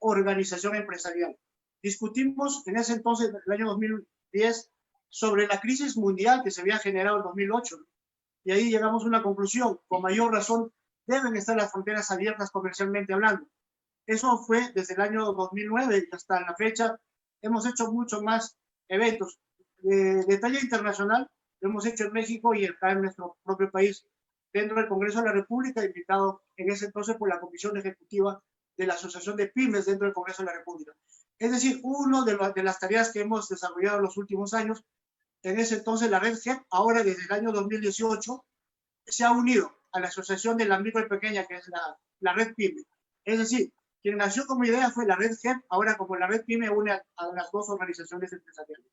organización empresarial. Discutimos en ese entonces, en el año 2010, sobre la crisis mundial que se había generado en 2008. Y ahí llegamos a una conclusión: con mayor razón deben estar las fronteras abiertas comercialmente hablando. Eso fue desde el año 2009 hasta la fecha. Hemos hecho muchos más eventos de talla internacional. Lo hemos hecho en México y acá en nuestro propio país, dentro del Congreso de la República, invitado en ese entonces por la Comisión Ejecutiva de la Asociación de Pymes dentro del Congreso de la República. Es decir, una de las tareas que hemos desarrollado en los últimos años, en ese entonces la red GEP, ahora desde el año 2018, se ha unido a la Asociación de la Micro y Pequeña, que es la red PYME. Es decir, quien nació como idea fue la red GEP, ahora como la red PYME une a las dos organizaciones empresariales.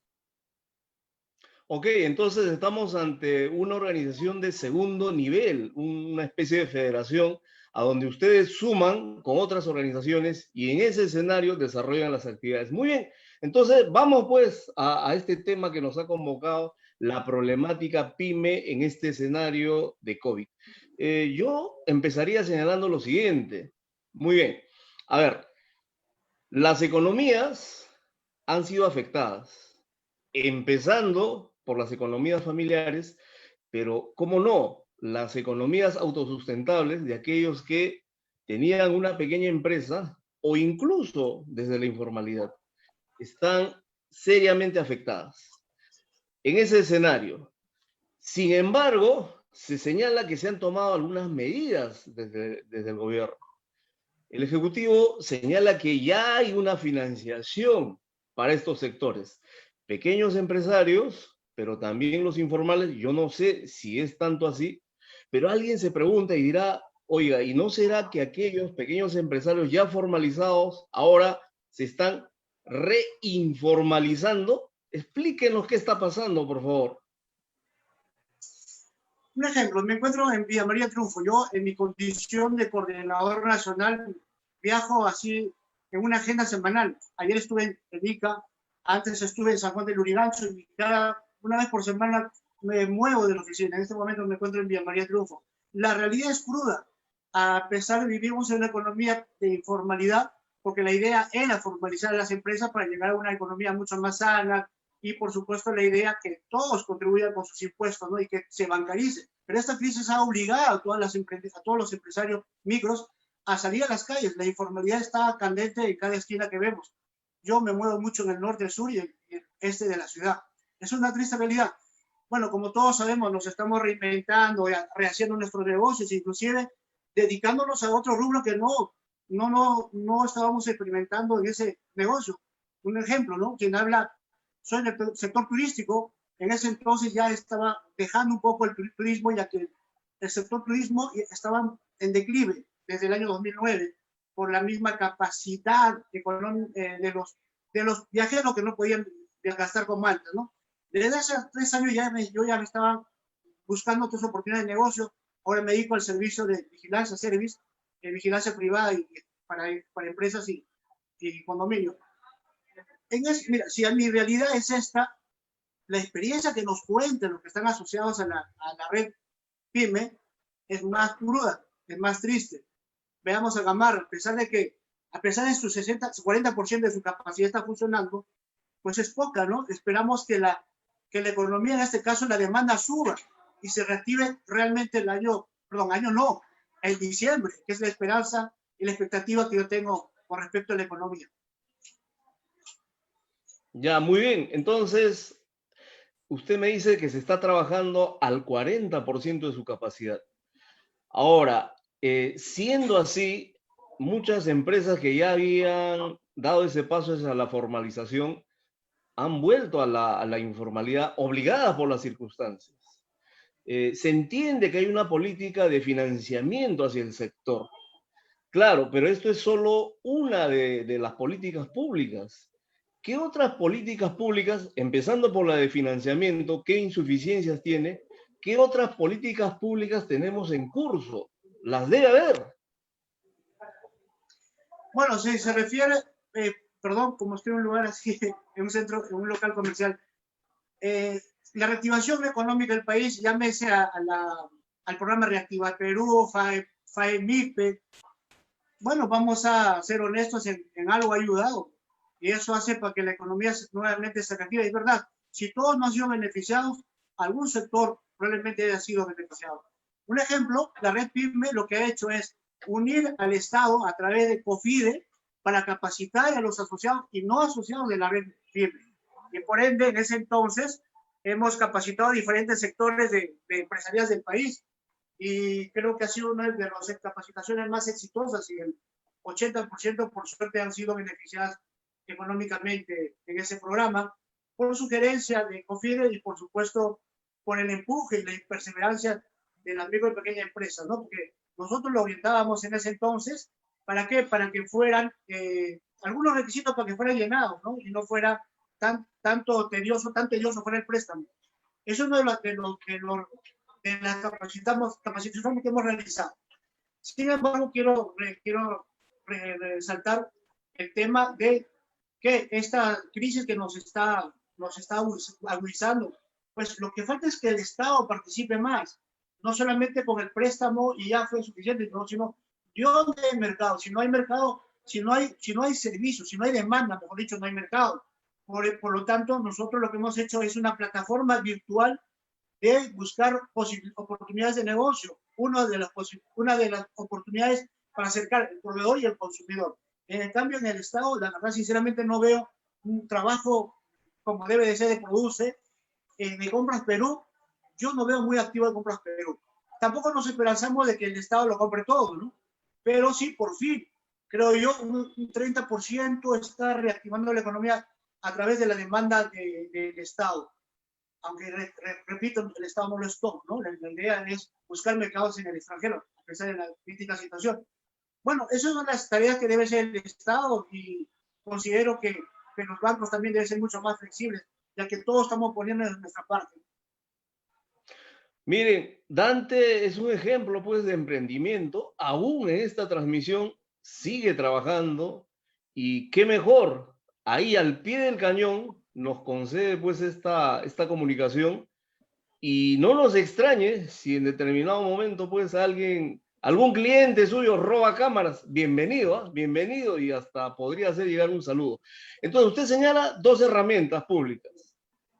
Ok, entonces estamos ante una organización de segundo nivel, una especie de federación a donde ustedes suman con otras organizaciones y en ese escenario desarrollan las actividades. Muy bien, entonces vamos pues a este tema que nos ha convocado, la problemática PYME en este escenario de COVID. Yo empezaría señalando lo siguiente. Muy bien, a ver, las economías han sido afectadas, empezando por las economías familiares, pero, ¿cómo no?, las economías autosustentables de aquellos que tenían una pequeña empresa o incluso desde la informalidad, están seriamente afectadas. En ese escenario, sin embargo, se señala que se han tomado algunas medidas desde el gobierno. El Ejecutivo señala que ya hay una financiación para estos sectores, pequeños empresarios, pero también los informales. Yo no sé si es tanto así, pero alguien se pregunta y dirá, oiga, ¿y no será que aquellos pequeños empresarios ya formalizados ahora se están reinformalizando? Explíquenos qué está pasando, por favor. Un ejemplo, me encuentro en Villa María Triunfo. Yo, en mi condición de coordinador nacional, viajo así en una agenda semanal. Ayer estuve en Ica, antes estuve en San Juan del Lurigancho, y una vez por semana me muevo de la oficina. En este momento me encuentro en Villa María Triunfo. La realidad es cruda. A pesar de vivimos en una economía de informalidad, porque la idea era formalizar las empresas para llegar a una economía mucho más sana, y por supuesto la idea que todos contribuyan con sus impuestos, ¿no? Y que se bancarice. Pero esta crisis ha obligado a todos los empresarios micros a salir a las calles. La informalidad está candente en cada esquina que vemos. Yo me muevo mucho en el norte, el sur y el este de la ciudad. Es una triste realidad. Bueno, como todos sabemos, nos estamos reinventando, rehaciendo nuestros negocios, inclusive dedicándonos a otro rubro que no estábamos experimentando en ese negocio. Un ejemplo, ¿no? Quien habla, soy del sector turístico. En ese entonces ya estaba dejando un poco el turismo, ya que el sector turismo estaba en declive desde el año 2009 por la misma capacidad económica de los viajeros que no podían gastar con Malta, ¿no? Desde hace 3 años yo ya me estaba buscando otras oportunidades de negocio. Ahora me dedico al servicio de vigilancia, vigilancia privada para empresas y condominios. Mira, si a mi realidad es esta, la experiencia que nos cuentan los que están asociados a la red PYME es más cruda, es más triste. Veamos a Gamarra, a pesar de su 40% de su capacidad está funcionando, pues es poca, ¿no? Esperamos que la economía, en este caso la demanda, suba y se reactive realmente en diciembre, que es la esperanza y la expectativa que yo tengo con respecto a la economía. Ya, muy bien. Entonces, usted me dice que se está trabajando al 40% de su capacidad. Ahora, siendo así, muchas empresas que ya habían dado ese paso hacia la formalización han vuelto a la informalidad obligadas por las circunstancias. Se entiende que hay una política de financiamiento hacia el sector. Claro, pero esto es solo una de las políticas públicas. ¿Qué otras políticas públicas, empezando por la de financiamiento, qué insuficiencias tiene? ¿Qué otras políticas públicas tenemos en curso? Las debe haber. Bueno, si se refiere, perdón, como estoy en un lugar así, en un local comercial, la reactivación económica del país, llámese al programa Reactiva Perú, FAEMIPE, bueno, vamos a ser honestos, en algo ha ayudado. Y eso hace para que la economía nuevamente se reactive. Es verdad, si todos no han sido beneficiados, algún sector probablemente haya sido beneficiado. Un ejemplo, la red PYME lo que ha hecho es unir al Estado a través de COFIDE para capacitar a los asociados y no asociados de la red PYME. Y por ende, en ese entonces, hemos capacitado a diferentes sectores de empresarias del país. Y creo que ha sido una de las capacitaciones más exitosas y el 80% por suerte han sido beneficiadas económicamente en ese programa por sugerencia de COFIDE y por supuesto por el empuje y la perseverancia de la micro y pequeña empresa, ¿no? Porque nosotros lo orientábamos en ese entonces, ¿para qué? Para que fueran algunos requisitos para que fueran llenados, ¿no? Y no fuera tan tedioso fuera el préstamo. Eso es uno de las capacitaciones que hemos realizado. Sin embargo, quiero resaltar el tema de que esta crisis que nos está agudizando, pues lo que falta es que el Estado participe más, no solamente con el préstamo y ya fue suficiente, ¿no? Sino de dónde hay mercado. Si no hay mercado, si no hay servicios, si no hay demanda, mejor dicho, no hay mercado. Por lo tanto, nosotros lo que hemos hecho es una plataforma virtual de buscar oportunidades de negocio, una de las oportunidades para acercar el proveedor y el consumidor. En cambio, en el Estado, la verdad, sinceramente, no veo un trabajo como debe de ser de Produce, de Compras Perú. Yo no veo muy activo de Compras Perú. Tampoco nos esperanzamos de que el Estado lo compre todo, ¿no? Pero sí, por fin, creo yo, un 30% está reactivando la economía a través de la demanda del Estado. Aunque, repito, el Estado no lo es todo, ¿no? La idea es buscar mercados en el extranjero, a pesar de la crítica situación. Bueno, esas son las tareas que debe ser el Estado y considero que los bancos también deben ser mucho más flexibles, ya que todos estamos poniendo de nuestra parte. Miren, Dante es un ejemplo pues de emprendimiento, aún en esta transmisión sigue trabajando y qué mejor, ahí al pie del cañón nos concede pues esta comunicación y no nos extrañe si en determinado momento pues algún cliente suyo roba cámaras, bienvenido, ¿eh? Bienvenido y hasta podría hacer llegar un saludo. Entonces usted señala dos herramientas públicas,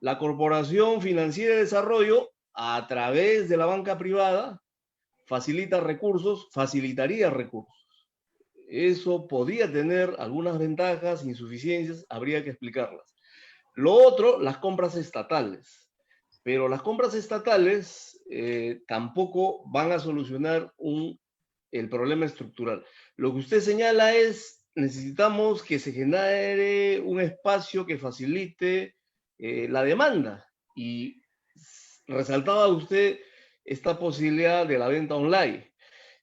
la Corporación Financiera de Desarrollo a través de la banca privada facilita recursos, facilitaría recursos. Eso podría tener algunas ventajas, insuficiencias, habría que explicarlas. Lo otro, las compras estatales. Pero las compras estatales tampoco van a solucionar el problema estructural. Lo que usted señala es, necesitamos que se genere un espacio que facilite la demanda. Y resaltaba usted esta posibilidad de la venta online.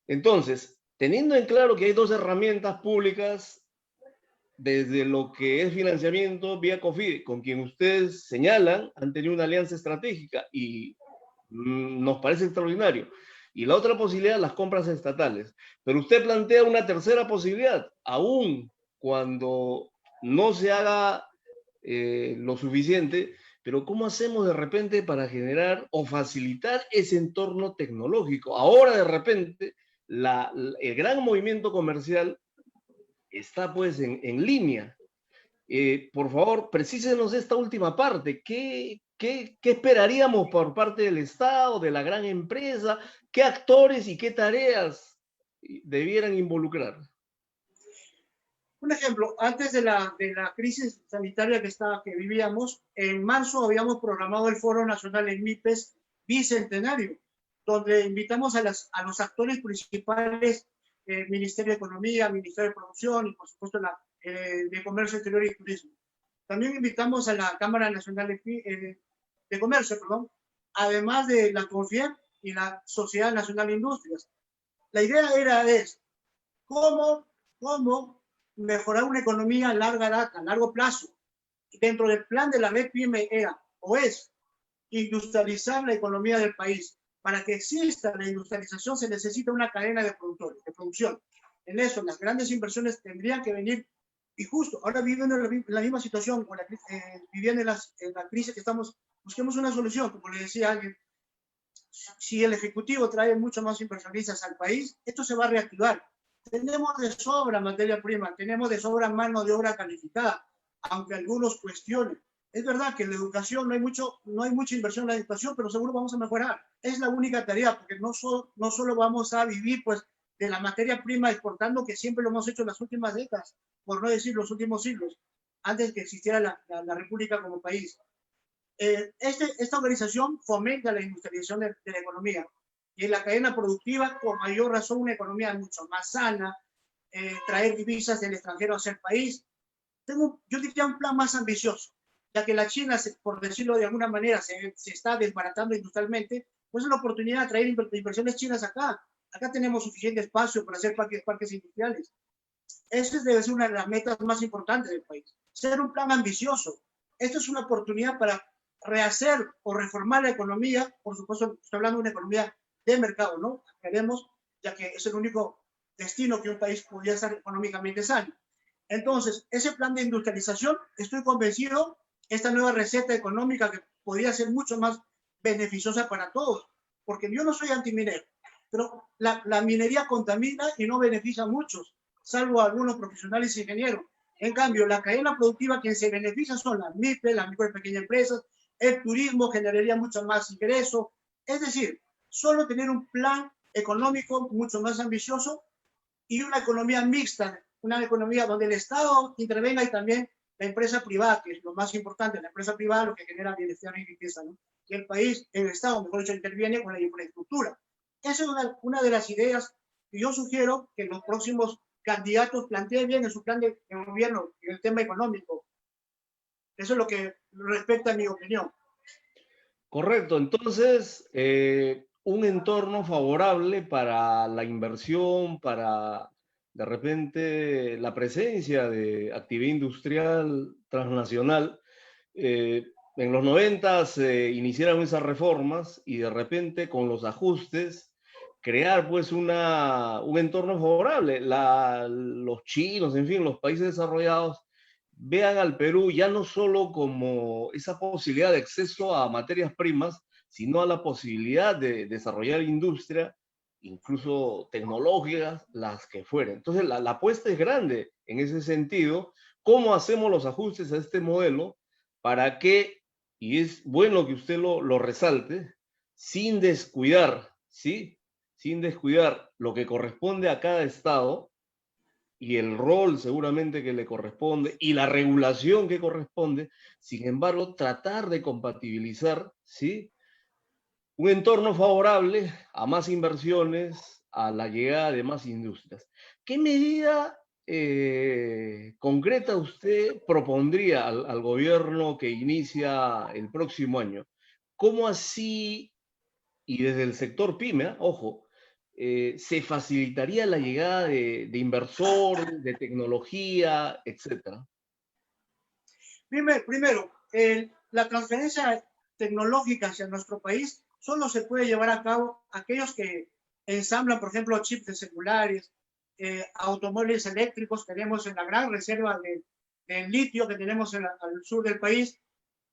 Entonces, teniendo en claro que hay dos herramientas públicas desde lo que es financiamiento vía COFIDE, con quien ustedes señalan, han tenido una alianza estratégica y nos parece extraordinario. Y la otra posibilidad, las compras estatales. Pero usted plantea una tercera posibilidad, aún cuando no se haga lo suficiente, pero ¿cómo hacemos de repente para generar o facilitar ese entorno tecnológico? Ahora de repente el gran movimiento comercial está pues en línea. Por favor, precísenos esta última parte. ¿Qué esperaríamos por parte del Estado, de la gran empresa? ¿Qué actores y qué tareas debieran involucrar? Un ejemplo, antes de la crisis sanitaria que vivíamos, en marzo habíamos programado el Foro Nacional en MIPES Bicentenario, donde invitamos a los actores principales, Ministerio de Economía, Ministerio de Producción y por supuesto de Comercio Exterior y Turismo. También invitamos a la Cámara Nacional de Comercio, además de la CONFIEP y la Sociedad Nacional de Industrias. La idea era cómo mejorar una economía a largo plazo. Dentro del plan de la red PYME es industrializar la economía del país. Para que exista la industrialización se necesita una cadena de producción. En eso, las grandes inversiones tendrían que venir, y justo ahora viviendo en la misma situación, viviendo en la crisis que estamos, busquemos una solución, como le decía alguien. Si el Ejecutivo trae mucho más inversionistas al país, esto se va a reactivar. Tenemos de sobra materia prima, tenemos de sobra mano de obra calificada, aunque algunos cuestionen. Es verdad que en la educación no hay mucha inversión en la educación, pero seguro vamos a mejorar. Es la única tarea, porque no solo vamos a vivir pues, de la materia prima exportando, que siempre lo hemos hecho en las últimas décadas, por no decir los últimos siglos, antes que existiera la República como país. Esta organización fomenta la industrialización de la economía y en la cadena productiva, con mayor razón, una economía mucho más sana, traer divisas del extranjero hacia el país. Yo diría un plan más ambicioso, ya que la China, por decirlo de alguna manera, se está desbaratando industrialmente, pues es la oportunidad de traer inversiones chinas acá. Acá tenemos suficiente espacio para hacer parques industriales. Esa debe ser una de las metas más importantes del país. Ser un plan ambicioso. Esto es una oportunidad para rehacer o reformar la economía. Por supuesto, estoy hablando de una economía de mercado, ¿no? Queremos, ya que es el único destino que un país podría ser económicamente sano. Entonces, ese plan de industrialización, estoy convencido, esta nueva receta económica que podría ser mucho más beneficiosa para todos, porque yo no soy antiminero, pero la minería contamina y no beneficia a muchos, salvo a algunos profesionales e ingenieros. En cambio, la cadena productiva, quien se beneficia son las MIPE, las micro y pequeñas empresas, el turismo generaría mucho más ingreso. Es decir, solo tener un plan económico mucho más ambicioso y una economía mixta, una economía donde el Estado intervenga y también la empresa privada, que es lo más importante, la empresa privada lo que genera bienestar y riqueza, ¿no? Y el país, el Estado, mejor dicho, interviene con la infraestructura. Esa es una de las ideas que yo sugiero que los próximos candidatos planteen bien en su plan de gobierno en el tema económico. Eso es lo que respecta a mi opinión. Correcto, entonces un entorno favorable para la inversión, para de repente la presencia de actividad industrial transnacional. En los 90 se iniciaron esas reformas y de repente con los ajustes crear pues un entorno favorable. Los chinos, en fin, los países desarrollados vean al Perú ya no solo como esa posibilidad de acceso a materias primas, sino a la posibilidad de desarrollar industria, incluso tecnológicas, las que fueren. Entonces, la apuesta es grande en ese sentido. ¿Cómo hacemos los ajustes a este modelo para que, y es bueno que usted lo resalte, sin descuidar, ¿sí? Sin descuidar lo que corresponde a cada estado, y el rol seguramente que le corresponde y la regulación que corresponde, sin embargo, tratar de compatibilizar, ¿sí? Un entorno favorable a más inversiones, a la llegada de más industrias. ¿Qué medida concreta usted propondría al gobierno que inicia el próximo año? ¿Cómo así, y desde el sector PYME, ojo, se facilitaría la llegada de inversores, de tecnología, etcétera? Primero, la transferencia tecnológica hacia nuestro país solo se puede llevar a cabo aquellos que ensamblan, por ejemplo, chips de celulares, automóviles eléctricos. Tenemos en la gran reserva de litio que tenemos al sur del país,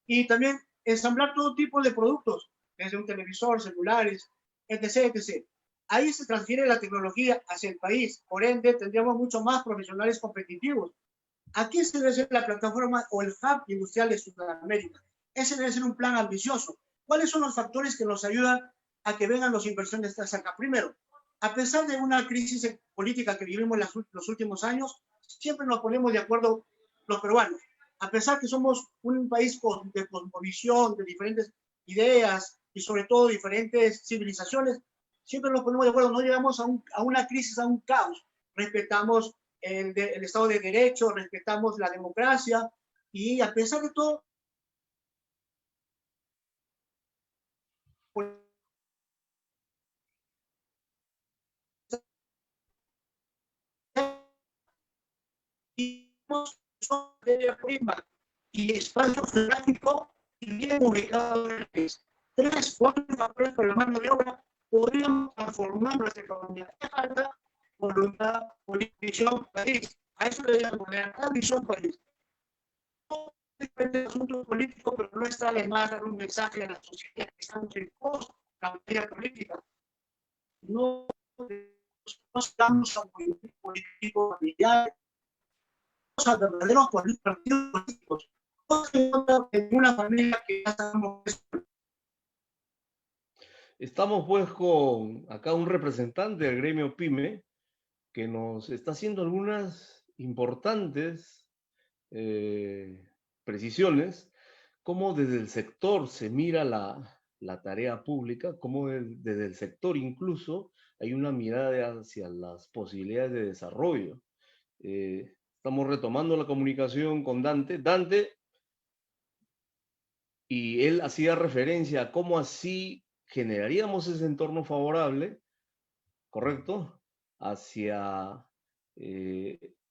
y también ensamblar todo tipo de productos, desde un televisor, celulares, etc., etc. Ahí se transfiere la tecnología hacia el país, por ende tendríamos mucho más profesionales competitivos. Aquí se debe ser la plataforma o el hub industrial de Sudamérica. Ese debe ser un plan ambicioso. ¿Cuáles son los factores que nos ayudan a que vengan los inversionistas acá? Primero, a pesar de una crisis política que vivimos los últimos años, siempre nos ponemos de acuerdo los peruanos. A pesar que somos un país de cosmovisión, de diferentes ideas y sobre todo diferentes civilizaciones, siempre nos ponemos de acuerdo, no llegamos a una crisis, a un caos. Respetamos el Estado de Derecho, respetamos la democracia y a pesar de todo, pues, materia prima y espacio geográfico y bien ubicado en el país. 3, 4 factores para la mano de obra podríamos transformar nuestra economía. ¿Qué falta? Voluntad, visión, país. A eso le llamo lealtad, visión, país. No depende de asuntos políticos, pero no está de más dar un mensaje a la sociedad que estamos en post-campaña política. No no estamos a movimientos políticos familiares, a verdaderos partidos políticos. No en una familia que ya sabemos. Estamos pues con acá un representante del gremio PYME que nos está haciendo algunas importantes precisiones, cómo desde el sector se mira la tarea pública, cómo desde el sector incluso hay una mirada hacia las posibilidades de desarrollo. Estamos retomando la comunicación con Dante. Dante, y él hacía referencia a cómo así generaríamos ese entorno favorable, ¿correcto? Hacia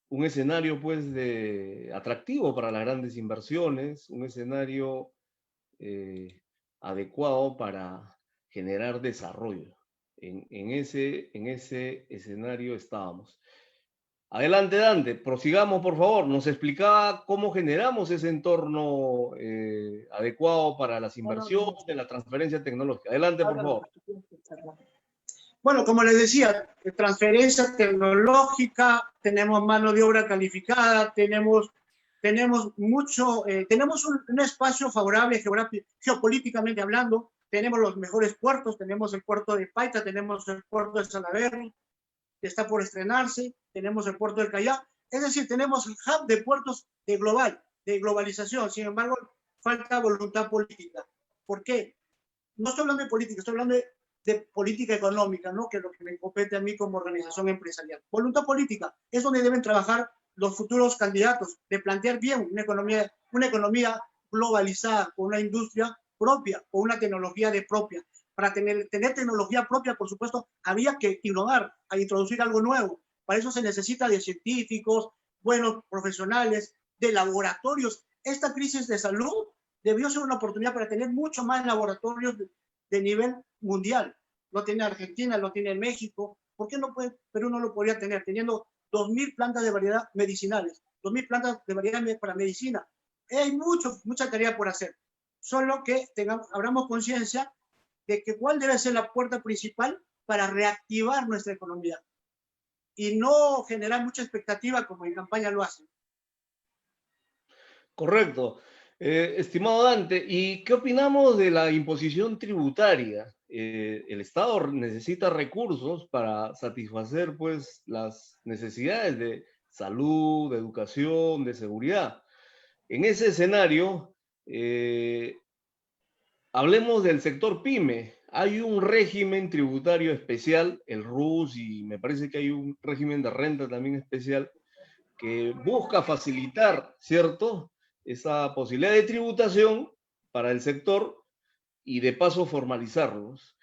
un escenario pues atractivo para las grandes inversiones, un escenario adecuado para generar desarrollo. En ese escenario estábamos. Adelante, Dante, prosigamos, por favor. Nos explicaba cómo generamos ese entorno adecuado para las inversiones, la transferencia tecnológica. Adelante, por favor. Bueno, como les decía, transferencia tecnológica, tenemos mano de obra calificada, tenemos mucho, tenemos un espacio favorable geopolíticamente hablando, tenemos los mejores puertos, tenemos el puerto de Paita, tenemos el puerto de Salaverry, que está por estrenarse, tenemos el puerto del Callao, es decir, tenemos el hub de puertos de globalización, sin embargo, falta voluntad política. ¿Por qué? No estoy hablando de política, estoy hablando de política económica, ¿no? Que es lo que me compete a mí como organización empresarial. Voluntad política es donde deben trabajar los futuros candidatos, de plantear bien una economía globalizada, con una industria propia, con una tecnología propia. Para tener tecnología propia, por supuesto, había que innovar, a introducir algo nuevo. Para eso se necesita de científicos, buenos profesionales, de laboratorios. Esta crisis de salud debió ser una oportunidad para tener mucho más laboratorios de nivel mundial. Lo tiene Argentina, lo tiene México. ¿Por qué no puede? Perú no lo podría tener, teniendo 2.000 plantas de variedad medicinales, 2.000 plantas de variedad para medicina. Hay mucha tarea por hacer. Solo que abramos conciencia de que cuál debe ser la puerta principal para reactivar nuestra economía y no generar mucha expectativa como en campaña lo hacen. Correcto. Estimado Dante, ¿y qué opinamos de la imposición tributaria? El Estado necesita recursos para satisfacer pues, las necesidades de salud, de educación, de seguridad. En ese escenario, hablemos del sector PYME. Hay un régimen tributario especial, el RUS, y me parece que hay un régimen de renta también especial que busca facilitar, ¿cierto?, esa posibilidad de tributación para el sector y de paso formalizarlos.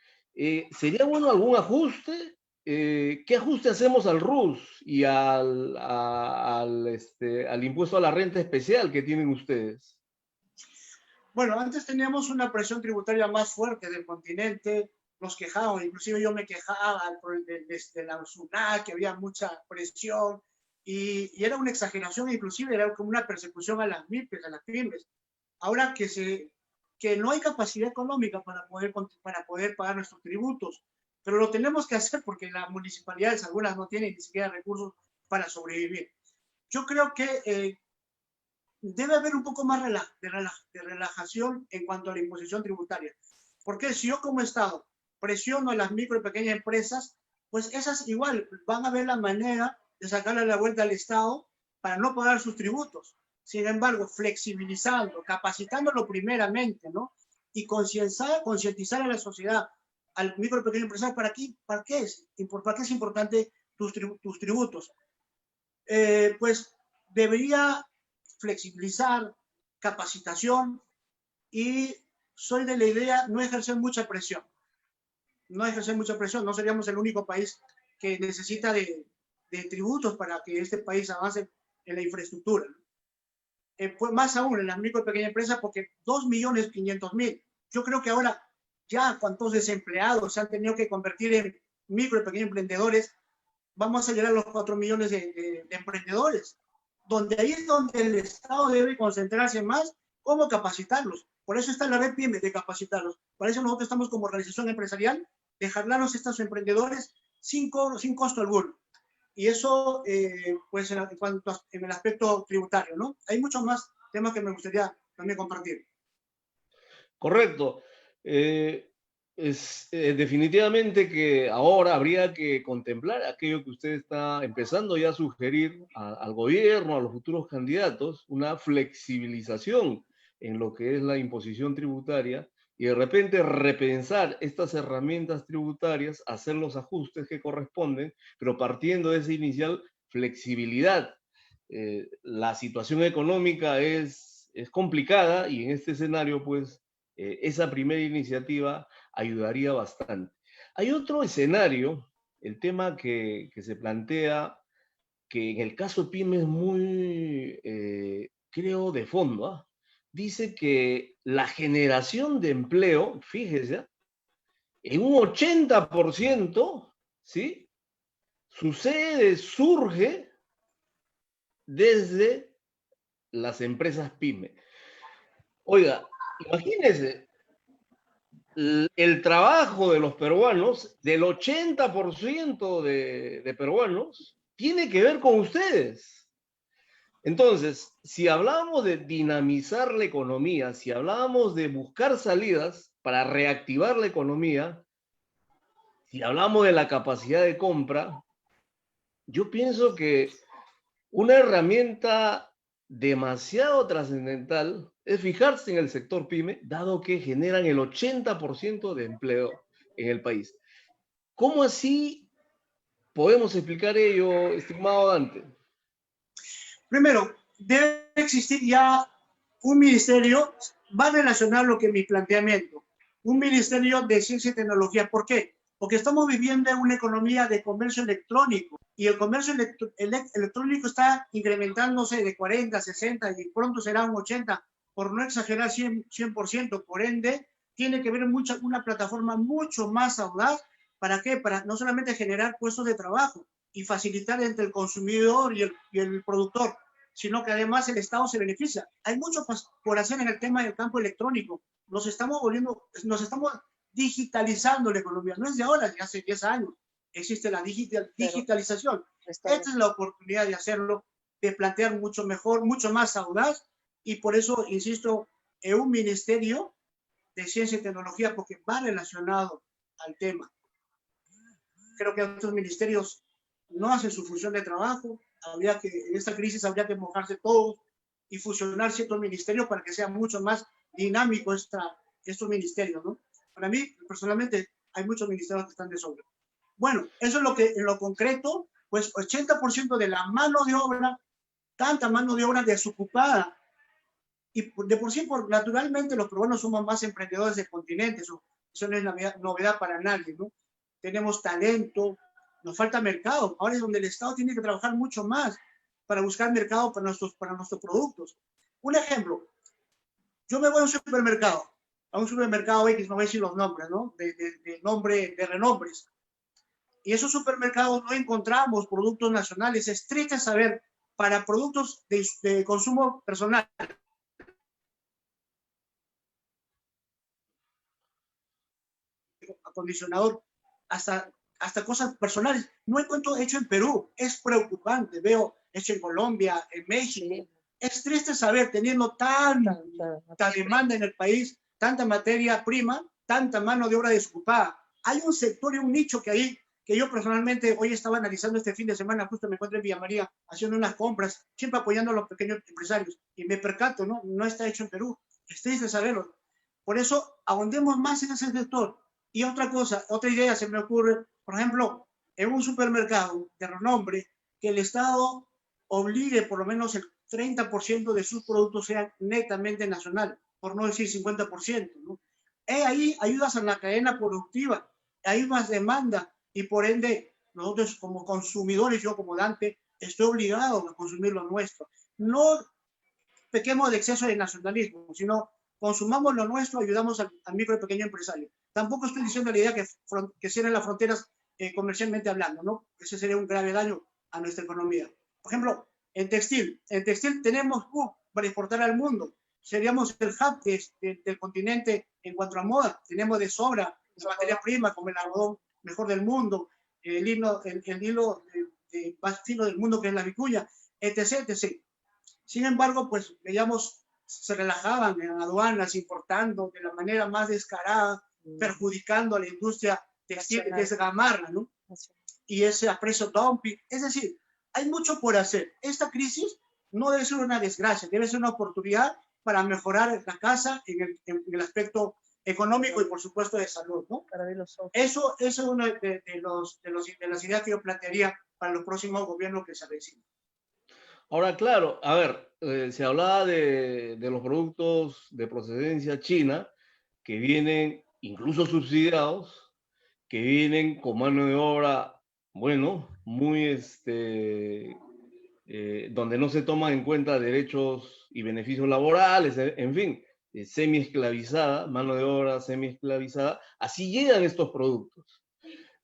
¿Sería bueno algún ajuste? ¿Qué ajuste hacemos al RUS y al impuesto a la renta especial que tienen ustedes? Bueno, antes teníamos una presión tributaria más fuerte del continente, nos quejábamos, inclusive yo me quejaba de la SUNAT, que había mucha presión, y era una exageración, inclusive era como una persecución a las MIPES, a las pymes. Ahora que no hay capacidad económica para poder pagar nuestros tributos, pero lo tenemos que hacer porque las municipalidades, algunas no tienen ni siquiera recursos para sobrevivir. Yo creo que debe haber un poco más de relajación en cuanto a la imposición tributaria. Porque si yo como Estado presiono a las micro y pequeñas empresas, pues esas igual van a ver la manera de sacarle la vuelta al Estado para no pagar sus tributos. Sin embargo, flexibilizando, capacitándolo primeramente, ¿no? Y concientizar a la sociedad, al micro y pequeño empresario, ¿para qué es importante tus tributos? Pues debería flexibilizar, capacitación, y soy de la idea no ejercer mucha presión. No ejercer mucha presión, no seríamos el único país que necesita de tributos para que este país avance en la infraestructura. Pues más aún en las micro y pequeñas empresas, porque 2.500.000. Yo creo que ahora ya cuántos desempleados se han tenido que convertir en micro y pequeños emprendedores, vamos a llegar a los 4 millones de emprendedores, donde ahí es donde el Estado debe concentrarse más, cómo capacitarlos. Por eso está la red PYME, de capacitarlos. Para eso nosotros estamos como organización empresarial, de jalarnos a estos emprendedores, sin cobro, sin costo alguno. Y eso, pues, en el aspecto tributario, ¿no? Hay muchos más temas que me gustaría también compartir. Correcto. Definitivamente que ahora habría que contemplar aquello que usted está empezando ya a sugerir al gobierno, a los futuros candidatos, una flexibilización en lo que es la imposición tributaria y de repente repensar estas herramientas tributarias, hacer los ajustes que corresponden, pero partiendo de esa inicial flexibilidad. La situación económica es complicada y en este escenario, pues, esa primera iniciativa ayudaría bastante. Hay otro escenario, el tema que se plantea, que en el caso de PYME es muy, creo, de fondo. ¿Ah? Dice que la generación de empleo, fíjese, en un 80%, ¿sí? Surge desde las empresas PYME. Oiga, imagínese, el trabajo de los peruanos, del 80% de peruanos, tiene que ver con ustedes. Entonces, si hablamos de dinamizar la economía, si hablamos de buscar salidas para reactivar la economía, si hablamos de la capacidad de compra, yo pienso que una herramienta demasiado trascendental es fijarse en el sector PYME, dado que generan el 80% de empleo en el país. ¿Cómo así podemos explicar ello, estimado Dante? Primero, debe existir ya un ministerio, va a relacionar lo que mi planteamiento, un ministerio de ciencia y tecnología. ¿Por qué? Porque estamos viviendo en una economía de comercio electrónico y el comercio electrónico está incrementándose de 40, 60 y pronto será un 80, por no exagerar 100%. Por ende, tiene que haber una plataforma mucho más audaz. ¿Para qué? Para no solamente generar puestos de trabajo y facilitar entre el consumidor y el productor, sino que además el Estado se beneficia. Hay mucho por hacer en el tema del campo electrónico. Nos estamos digitalizando la economía. No es de ahora, de hace 10 años. Existe la digitalización. Esta es la oportunidad de hacerlo, de plantear mucho mejor, mucho más audaz, y por eso insisto en un ministerio de ciencia y tecnología, porque va relacionado al tema. Creo que otros ministerios no hacen su función de trabajo. En esta crisis habría que mojarse todos y fusionar ciertos ministerios para que sea mucho más dinámico estos ministerios, ¿no? Para mí, personalmente, hay muchos ministerios que están de sobra. Bueno, eso es lo que, en lo concreto, pues 80% de la mano de obra, tanta mano de obra desocupada, y de por sí, naturalmente, los peruanos somos más emprendedores del continente, eso no es novedad para nadie, ¿no? Tenemos talento, nos falta mercado. Ahora es donde el Estado tiene que trabajar mucho más para buscar mercado para nuestros productos. Un ejemplo, yo me voy a un supermercado X, no voy a decir los nombres, ¿no? De renombres. Y esos supermercados no encontramos productos nacionales. Es triste saber, para productos de consumo personal, acondicionador, hasta cosas personales, no encuentro hecho en Perú. Es preocupante. Veo hecho en Colombia, en México. Sí. Es triste saber, teniendo tanta demanda en el país, tanta materia prima, tanta mano de obra desocupada. Hay un sector y un nicho que yo personalmente hoy estaba analizando este fin de semana, justo me encuentro en Villa María haciendo unas compras, siempre apoyando a los pequeños empresarios, y me percato, no está hecho en Perú. Es triste saberlo. Por eso, ahondemos más en ese sector. Y otra cosa, otra idea se me ocurre, por ejemplo, en un supermercado de renombre, que el Estado obligue por lo menos el 30% de sus productos sean netamente nacional, por no decir 50%, ¿no? Ahí ayudas a la cadena productiva, hay más demanda y por ende nosotros como consumidores, yo como Dante, estoy obligado a consumir lo nuestro. No pequemos de exceso de nacionalismo, sino consumamos lo nuestro, ayudamos al micro y pequeño empresario. Tampoco estoy diciendo la idea que cierren las fronteras comercialmente hablando, ¿no? Ese sería un grave daño a nuestra economía. Por ejemplo, en textil tenemos para exportar al mundo. Seríamos el hub del continente en cuanto a moda. Tenemos de sobra la materia prima como el algodón mejor del mundo. el hilo más fino del mundo que es la vicuña, etc, etc. Sin embargo, pues veíamos, se relajaban en aduanas, importando de la manera más descarada, perjudicando a la industria textil, desgamarla, ¿no? Y ese precio dumping. Es decir, hay mucho por hacer. Esta crisis no debe ser una desgracia, debe ser una oportunidad para mejorar la casa en el aspecto económico y por supuesto de salud, ¿no? Eso es una de las ideas que yo plantearía para los próximos gobiernos que se avecinan. Ahora, claro, a ver, se hablaba de los productos de procedencia china que vienen incluso subsidiados, que vienen con mano de obra, bueno, muy donde no se toman en cuenta derechos y beneficios laborales, en fin, semi-esclavizada, mano de obra semi-esclavizada, así llegan estos productos.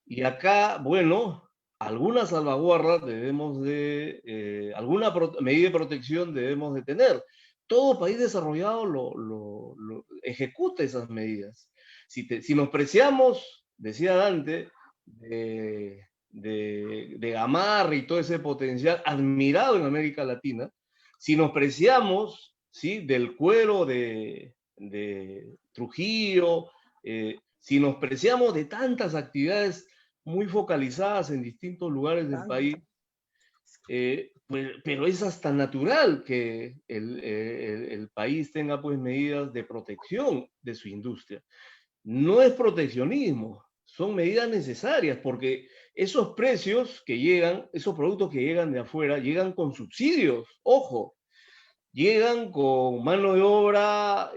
Y acá, bueno, alguna salvaguarda debemos de, alguna medida de protección debemos de tener. Todo país desarrollado lo ejecuta esas medidas. Si nos preciamos, decía Dante, de Gamarra y todo ese potencial admirado en América Latina, si nos preciamos, ¿sí?, del cuero de Trujillo, si nos preciamos de tantas actividades muy focalizadas en distintos lugares del país, pero es hasta natural que el país tenga pues medidas de protección de su industria. No es proteccionismo, son medidas necesarias porque esos precios que llegan, esos productos que llegan de afuera, llegan con subsidios, ojo, llegan con mano de obra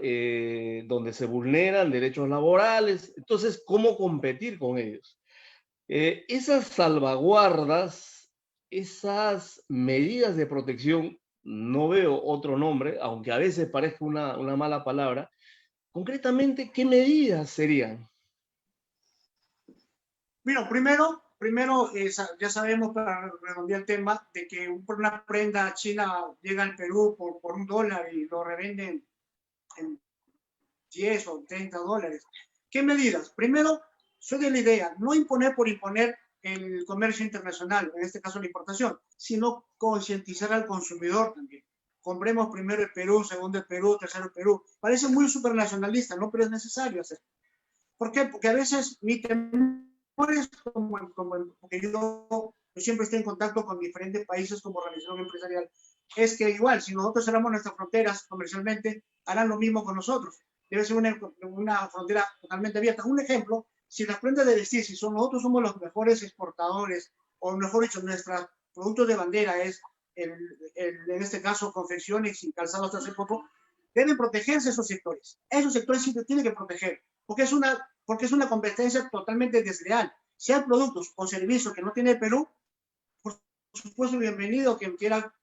donde se vulneran derechos laborales. Entonces, ¿cómo competir con ellos? Esas salvaguardas, esas medidas de protección, no veo otro nombre, aunque a veces parezca una mala palabra. Concretamente, ¿qué medidas serían? Bueno, primero ya sabemos, para redondear el tema, de que una prenda china llega al Perú por $1 y lo revenden en 10 o 30 dólares. ¿Qué medidas? Primero, soy de la idea, no imponer por imponer el comercio internacional, en este caso la importación, sino concientizar al consumidor también. Compremos primero el Perú, segundo el Perú, tercero el Perú. Parece muy supernacionalista, ¿no? Pero es necesario hacer. ¿Por qué? Porque a veces mi temor es porque yo siempre estoy en contacto con diferentes países como organización empresarial, es que igual, si nosotros cerramos nuestras fronteras comercialmente, harán lo mismo con nosotros. Debe ser una frontera totalmente abierta. Un ejemplo, si las prendas de vestir, si nosotros somos los mejores exportadores, o mejor dicho, nuestros productos de bandera es, en este caso, confecciones y calzados hasta hace poco, deben protegerse esos sectores. Esos sectores sí se tienen que proteger, porque es una competencia totalmente desleal. Sean productos o servicios que no tiene Perú, por supuesto, bienvenido quien quiera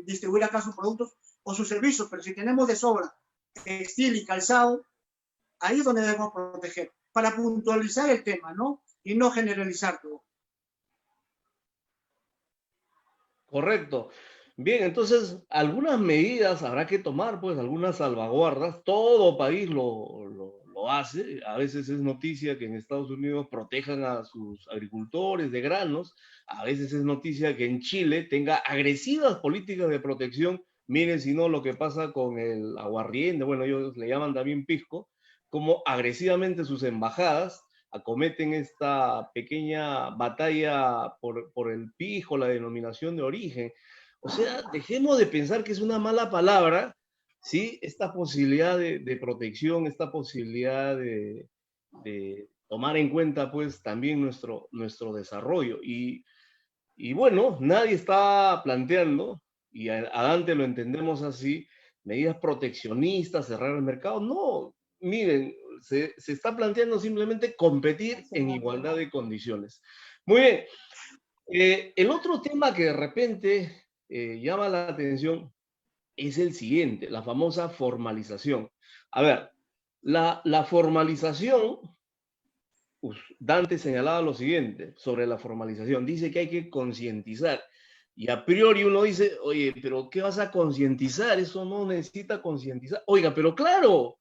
distribuir acá sus productos o sus servicios, pero si tenemos de sobra textil y calzado, ahí es donde debemos proteger, para puntualizar el tema, ¿no? Y no generalizar todo. Correcto. Bien, entonces, algunas medidas habrá que tomar, pues, algunas salvaguardas. Todo país lo hace. A veces es noticia que en Estados Unidos protejan a sus agricultores de granos. A veces es noticia que en Chile tenga agresivas políticas de protección. Miren, si no, lo que pasa con el aguardiente, bueno, ellos le llaman también pisco, como agresivamente sus embajadas acometen esta pequeña batalla por el pisco, la denominación de origen. O sea, dejemos de pensar que es una mala palabra, ¿sí? Esta posibilidad de protección, esta posibilidad de tomar en cuenta, pues, también nuestro desarrollo. Y bueno, nadie está planteando, y a Dante lo entendemos así, medidas proteccionistas, cerrar el mercado. No, miren, se está planteando simplemente competir en igualdad de condiciones. Muy bien. El otro tema que de repente llama la atención es el siguiente, la famosa formalización. A ver, la formalización, Dante señalaba lo siguiente sobre la formalización. Dice que hay que concientizar. Y a priori uno dice, oye, pero ¿qué vas a concientizar? Eso no necesita concientizar. Oiga, pero claro,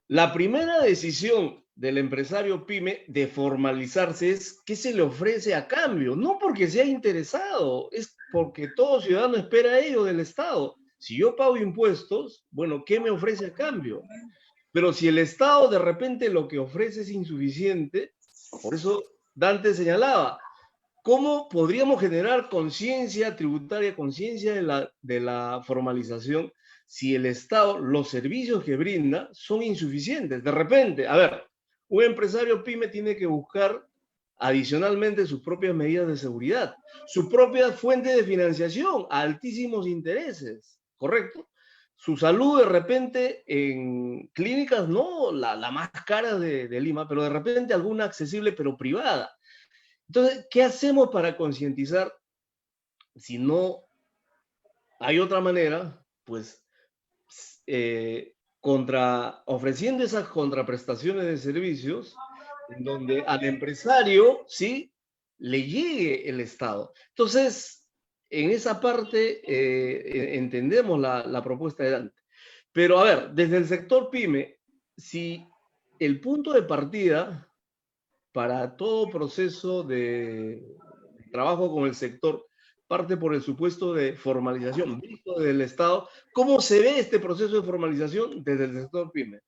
la primera decisión del empresario pyme de formalizarse es qué se le ofrece a cambio, no porque sea interesado, es porque todo ciudadano espera ello del Estado. Si yo pago impuestos, bueno, ¿qué me ofrece a cambio? Pero si el Estado de repente lo que ofrece es insuficiente, por eso Dante señalaba, ¿cómo podríamos generar conciencia tributaria, conciencia de la formalización si el Estado, los servicios que brinda son insuficientes? De repente, a ver, un empresario pyme tiene que buscar adicionalmente sus propias medidas de seguridad, su propia fuente de financiación a altísimos intereses, ¿correcto? Su salud de repente en clínicas, no la más cara de Lima, pero de repente alguna accesible pero privada. Entonces, ¿qué hacemos para concientizar si no hay otra manera? Pues ofreciendo esas contraprestaciones de servicios en donde al empresario, ¿sí?, le llegue el Estado. Entonces, en esa parte entendemos la propuesta de Dante. Pero a ver, desde el sector PYME, si el punto de partida para todo proceso de trabajo con el sector parte por el supuesto de formalización visto del Estado, ¿cómo se ve este proceso de formalización desde el sector PYME?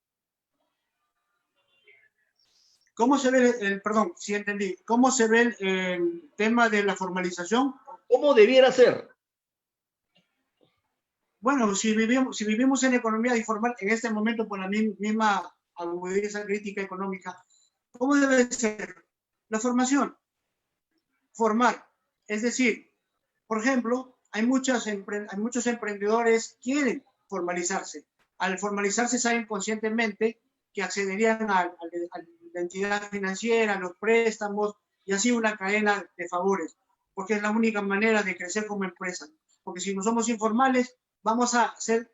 ¿Cómo se ve perdón, si entendí, cómo se ve el tema de la formalización? ¿Cómo debiera ser? Bueno, si vivimos en economía informal en este momento por la misma agudeza crítica económica, ¿cómo debe ser? La formación, formar, es decir, por ejemplo, hay muchos emprendedores que quieren formalizarse. Al formalizarse saben conscientemente que accederían a la entidad financiera, a los préstamos y así una cadena de favores, porque es la única manera de crecer como empresa. Porque si no somos informales, va a ser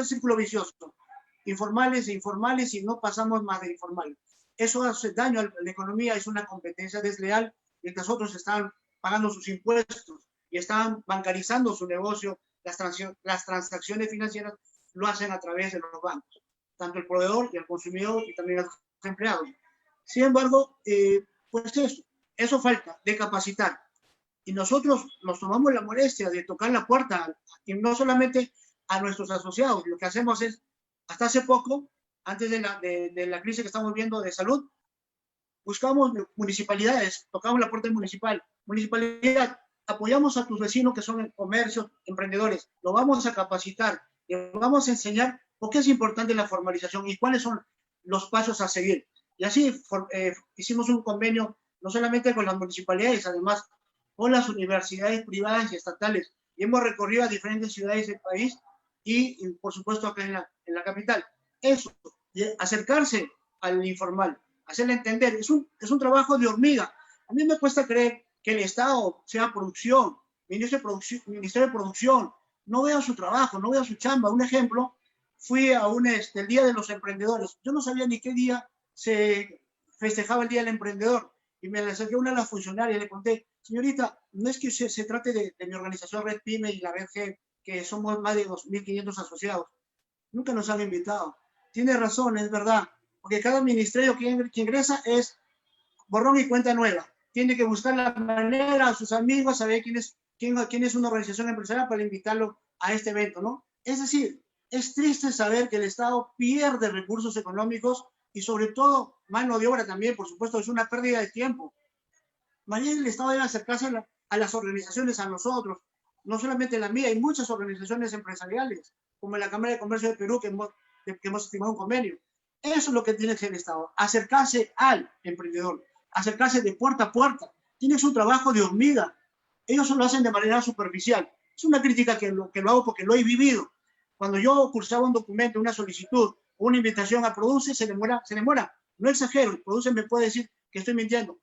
círculo vicioso. Informales e informales y no pasamos más de informales. Eso hace daño a la economía, es una competencia desleal, mientras otros están pagando sus impuestos y están bancarizando su negocio, las transacciones financieras lo hacen a través de los bancos, tanto el proveedor y el consumidor y también los empleados. Sin embargo, pues eso falta de capacitar. Y nosotros nos tomamos la molestia de tocar la puerta, y no solamente a nuestros asociados, lo que hacemos es, hasta hace poco, antes de la crisis que estamos viendo de salud, buscamos municipalidades, tocamos la puerta municipal. Municipalidad, apoyamos a tus vecinos que son comercios, emprendedores, lo vamos a capacitar, y vamos a enseñar por qué es importante la formalización y cuáles son los pasos a seguir. Y así hicimos un convenio no solamente con las municipalidades, además con las universidades privadas y estatales. Y hemos recorrido a diferentes ciudades del país y por supuesto acá en la capital. Eso, acercarse al informal, hacerle entender, es un trabajo de hormiga. A mí me cuesta creer que el Estado sea producción, Ministerio de Producción, no veo su trabajo, no veo su chamba. Un ejemplo, fui a el Día de los Emprendedores. Yo no sabía ni qué día se festejaba el Día del Emprendedor. Y me acerqué a una de las funcionarias y le conté, señorita, no es que se trate de mi organización Red Pyme y la Red G, que somos más de 2.500 asociados. Nunca nos han invitado. Tiene razón, es verdad. Porque cada ministerio que ingresa es borrón y cuenta nueva. Tiene que buscar la manera a sus amigos, saber quién es una organización empresarial para invitarlo a este evento, ¿no? Es decir, es triste saber que el Estado pierde recursos económicos y sobre todo mano de obra también, por supuesto, es una pérdida de tiempo. Mañana el Estado debe acercarse a las organizaciones, a nosotros, no solamente la mía, hay muchas organizaciones empresariales, como la Cámara de Comercio de Perú, que hemos firmado un convenio. Eso es lo que tiene que hacer el Estado, acercarse al emprendedor, acercarse de puerta a puerta. Tienes un trabajo de hormiga. Ellos lo hacen de manera superficial. Es una crítica que lo hago porque lo he vivido. Cuando yo cursaba un documento, una solicitud, una invitación a Produce, se demora. No exagero, el Produce me puede decir que estoy mintiendo.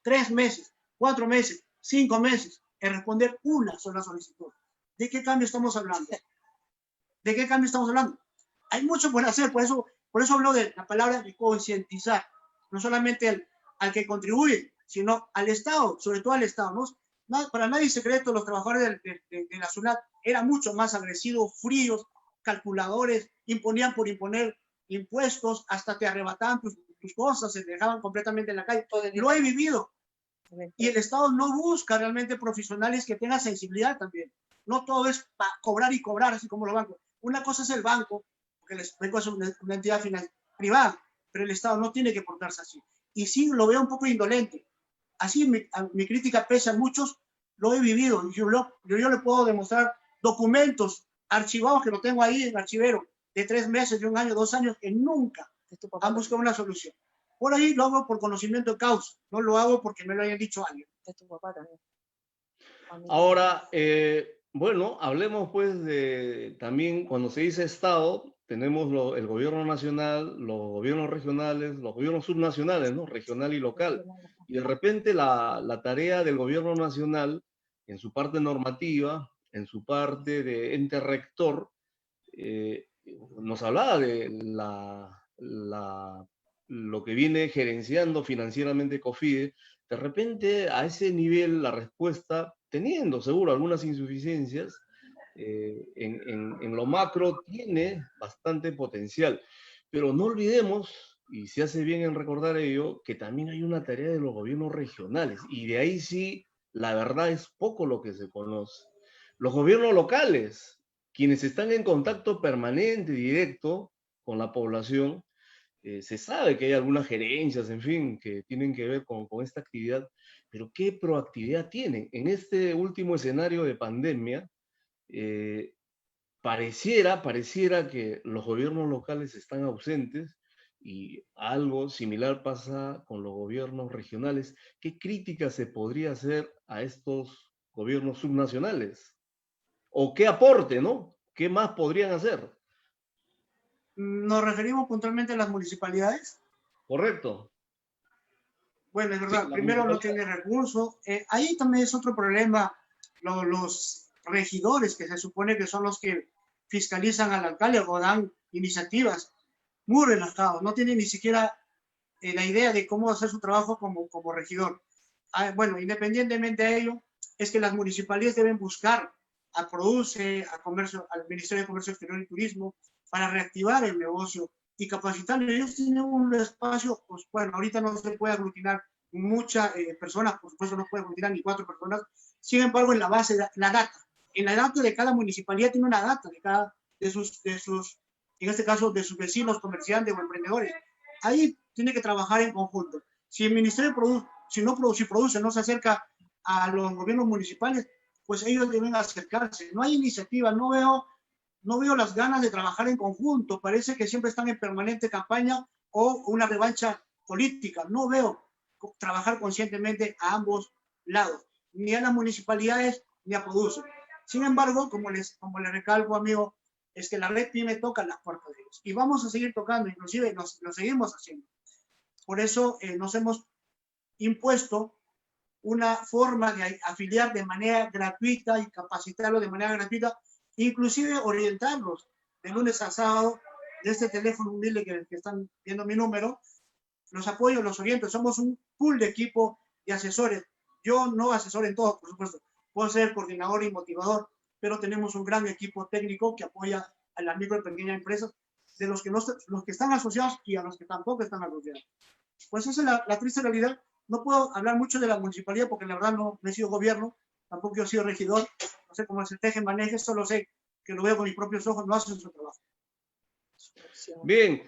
3 meses, 4 meses, 5 meses en responder una sola solicitud. ¿De qué cambio estamos hablando? ¿De qué cambio estamos hablando? Hay mucho por hacer, por eso hablo de la palabra de concientizar, no solamente al que contribuye, sino al Estado, sobre todo al Estado, ¿no? Para nadie es secreto, los trabajadores de la SUNAT eran mucho más agresivos, fríos, calculadores, imponían por imponer impuestos, hasta te arrebataban tus cosas, se te dejaban completamente en la calle. Lo he vivido. Y el Estado no busca realmente profesionales que tengan sensibilidad también. No todo es para cobrar y cobrar, así como los bancos. Una cosa es el banco, porque el banco es una entidad privada, pero el Estado no tiene que portarse así. Y sí, lo veo un poco indolente. Así mi crítica pese a muchos, lo he vivido. Yo le puedo demostrar documentos archivados que lo tengo ahí en archivero, de 3 meses, de 1 año, 2 años, que nunca han buscado una solución. Por ahí lo hago por conocimiento de causa, no lo hago porque me lo hayan dicho alguien. De tu papá también. Ahora, bueno, hablemos pues de también cuando se dice Estado, tenemos el gobierno nacional, los gobiernos regionales, los gobiernos subnacionales, ¿no? Regional y local. Y de repente la tarea del gobierno nacional, en su parte normativa, en su parte de ente rector, nos hablaba de lo que viene gerenciando financieramente COFIDE. De repente, a ese nivel, la respuesta, teniendo seguro algunas insuficiencias, en lo macro tiene bastante potencial. Pero no olvidemos, y se hace bien en recordar ello, que también hay una tarea de los gobiernos regionales, y de ahí sí, la verdad es poco lo que se conoce. Los gobiernos locales, quienes están en contacto permanente, directo con la población, se sabe que hay algunas gerencias, en fin, que tienen que ver con esta actividad, pero ¿qué proactividad tienen? En este último escenario de pandemia, pareciera que los gobiernos locales están ausentes y algo similar pasa con los gobiernos regionales. ¿Qué crítica se podría hacer a estos gobiernos subnacionales? ¿O qué aporte, no? ¿Qué más podrían hacer? Nos referimos puntualmente a las municipalidades. Correcto. Bueno, es verdad, sí, primero no tiene recursos. Ahí también es otro problema. Los regidores, que se supone que son los que fiscalizan al alcalde o dan iniciativas, muy relajados, no tienen ni siquiera la idea de cómo hacer su trabajo como regidor. Bueno, independientemente de ello, es que las municipalidades deben buscar a Produce, al Ministerio de Comercio Exterior y Turismo, para reactivar el negocio y capacitar. Ellos tienen un espacio, pues bueno, ahorita no se puede aglutinar muchas personas, por supuesto no puede aglutinar ni 4 personas, sin embargo en la base, la data, en la data de cada municipalidad tiene una data de sus, en este caso de sus vecinos, comerciantes o emprendedores. Ahí tiene que trabajar en conjunto. Si el Ministerio si Produce no se acerca a los gobiernos municipales, pues ellos deben acercarse. No hay iniciativa, no veo las ganas de trabajar en conjunto. Parece que siempre están en permanente campaña o una revancha política. No veo trabajar conscientemente a ambos lados, ni a las municipalidades ni a Produce. Sin embargo, como les recalco, amigo, es que la red PYME toca las puertas de ellos. Y vamos a seguir tocando, inclusive lo seguimos haciendo. Por eso nos hemos impuesto una forma de afiliar de manera gratuita y capacitarlo de manera gratuita, inclusive orientarlos de lunes a sábado, de este teléfono humilde que están viendo mi número, los apoyo, los oriento. Somos un pool de equipo de asesores. Yo no asesoro en todo, por supuesto. Puedo ser coordinador y motivador, pero tenemos un gran equipo técnico que apoya a las micro y pequeñas empresas, de los que están asociados y a los que tampoco están asociados. Pues esa es la triste realidad. No puedo hablar mucho de la municipalidad porque la verdad no he sido gobierno, tampoco he sido regidor, no sé cómo se teje, maneje, solo sé que lo veo con mis propios ojos, no hacen su trabajo. Bien,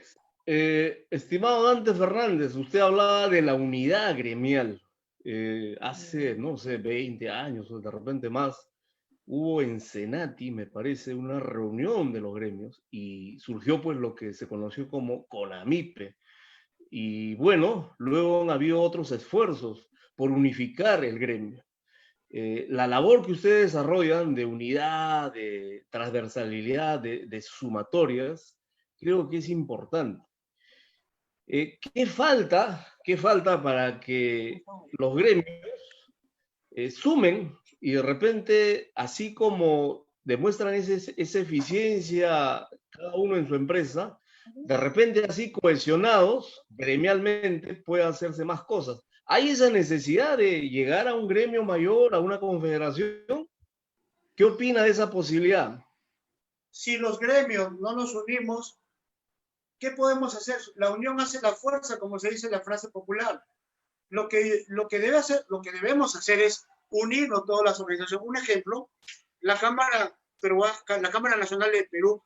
estimado Dante Fernández, usted hablaba de la unidad gremial. Hace, no sé, 20 años o de repente más, hubo en Senati, me parece, una reunión de los gremios y surgió pues lo que se conoció como CONAMIPE. Y bueno, luego han habido otros esfuerzos por unificar el gremio. La labor que ustedes desarrollan de unidad, de transversalidad, de sumatorias, creo que es importante. ¿Qué falta para que los gremios sumen y de repente, así como demuestran esa eficiencia cada uno en su empresa, de repente así cohesionados gremialmente puede hacerse más cosas? ¿Hay esa necesidad de llegar a un gremio mayor, a una confederación? ¿Qué opina de esa posibilidad? Si los gremios no nos unimos, ¿Qué podemos hacer? La unión hace la fuerza, como se dice en la frase popular. Lo que debemos hacer es unirnos todas las organizaciones. Un ejemplo, la Cámara Nacional de Perú,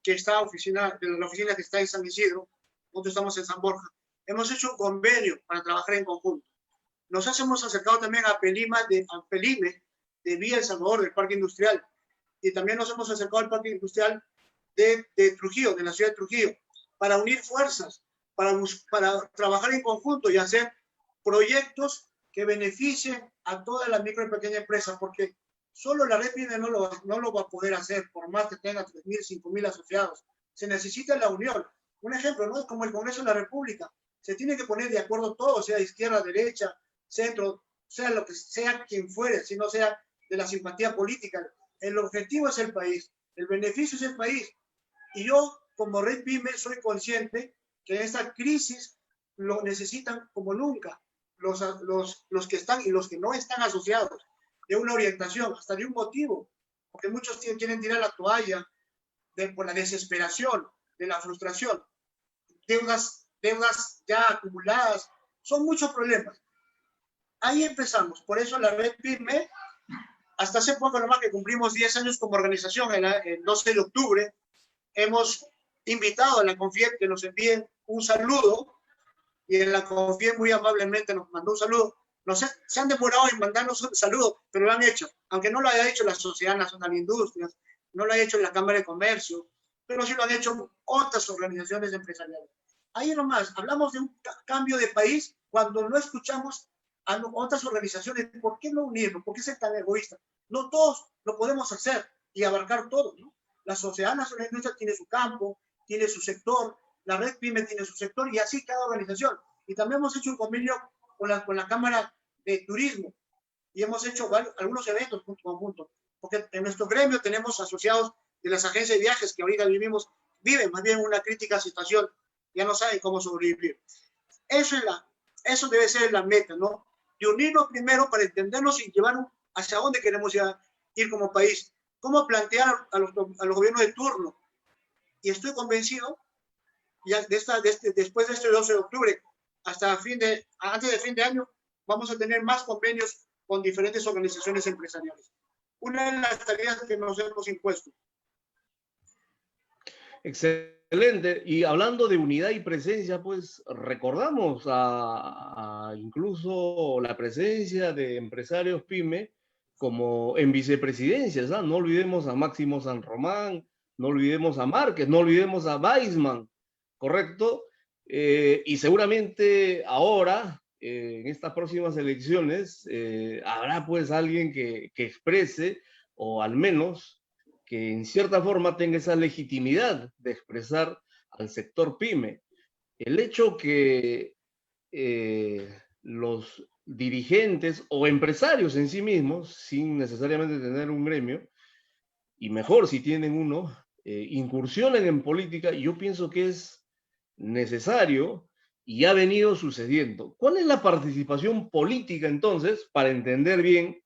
que está la oficina que está en San Isidro, nosotros estamos en San Borja, hemos hecho un convenio para trabajar en conjunto. Nos hemos acercado también a Pelime, de Villa El Salvador, del Parque Industrial, y también nos hemos acercado al Parque Industrial de Trujillo, de la ciudad de Trujillo, para unir fuerzas, para trabajar en conjunto y hacer proyectos que beneficien a toda la micro y pequeña empresa, porque solo la red PYME no lo va a poder hacer, por más que tenga 3.000, 5.000 asociados. Se necesita la unión. Un ejemplo, ¿no? Como el Congreso de la República. Se tiene que poner de acuerdo todo, sea izquierda, derecha, centro, sea lo que sea quien fuere, si no sea de la simpatía política. El objetivo es el país, el beneficio es el país. Y yo, como Red PYME, soy consciente que en esta crisis lo necesitan como nunca los que están y los que no están asociados, de una orientación, hasta de un motivo, porque muchos quieren tirar la toalla por la desesperación, de la frustración, deudas ya acumuladas, son muchos problemas. Ahí empezamos, por eso la Red PYME, hasta hace poco nomás que cumplimos 10 años como organización, el 12 de octubre, hemos invitado a la CONFIEP que nos envíen un saludo, y en la CONFIEP muy amablemente nos mandó un saludo. Se han demorado en mandarnos un saludo, pero lo han hecho, aunque no lo haya hecho la Sociedad Nacional de Industrias, no lo haya hecho la Cámara de Comercio, pero sí lo han hecho otras organizaciones empresariales. Ahí nomás, hablamos de un cambio de país cuando no escuchamos a otras organizaciones. ¿Por qué no unirnos? ¿Por qué ser tan egoísta? No todos lo podemos hacer y abarcar todo, ¿no? La Sociedad Nacional de Industrias tiene su campo, tiene su sector, la Red PYME tiene su sector, y así cada organización. Y también hemos hecho un convenio con la Cámara de Turismo y hemos hecho algunos eventos juntos, porque en nuestro gremio tenemos asociados de las agencias de viajes que ahorita viven más bien una crítica situación, ya no saben cómo sobrevivir. Eso debe ser la meta, ¿no? De unirnos primero para entendernos y llevar hacia dónde queremos ir como país, cómo plantear a los gobiernos de turno. Y estoy convencido, ya después de este 12 de octubre, antes de fin de año, vamos a tener más convenios con diferentes organizaciones empresariales. Una de las tareas que nos hemos impuesto. Excelente. Y hablando de unidad y presencia, pues recordamos incluso la presencia de empresarios PYME como en vicepresidencias, ¿no? No olvidemos a Máximo San Román, no olvidemos a Márquez, no olvidemos a Weisman, ¿correcto? Y seguramente ahora, en estas próximas elecciones, habrá pues alguien que exprese, o al menos que en cierta forma tenga esa legitimidad de expresar al sector PYME. El hecho que los dirigentes o empresarios en sí mismos, sin necesariamente tener un gremio, y mejor si tienen uno, incursionen en política, yo pienso que es necesario y ha venido sucediendo. ¿Cuál es la participación política entonces para entender bien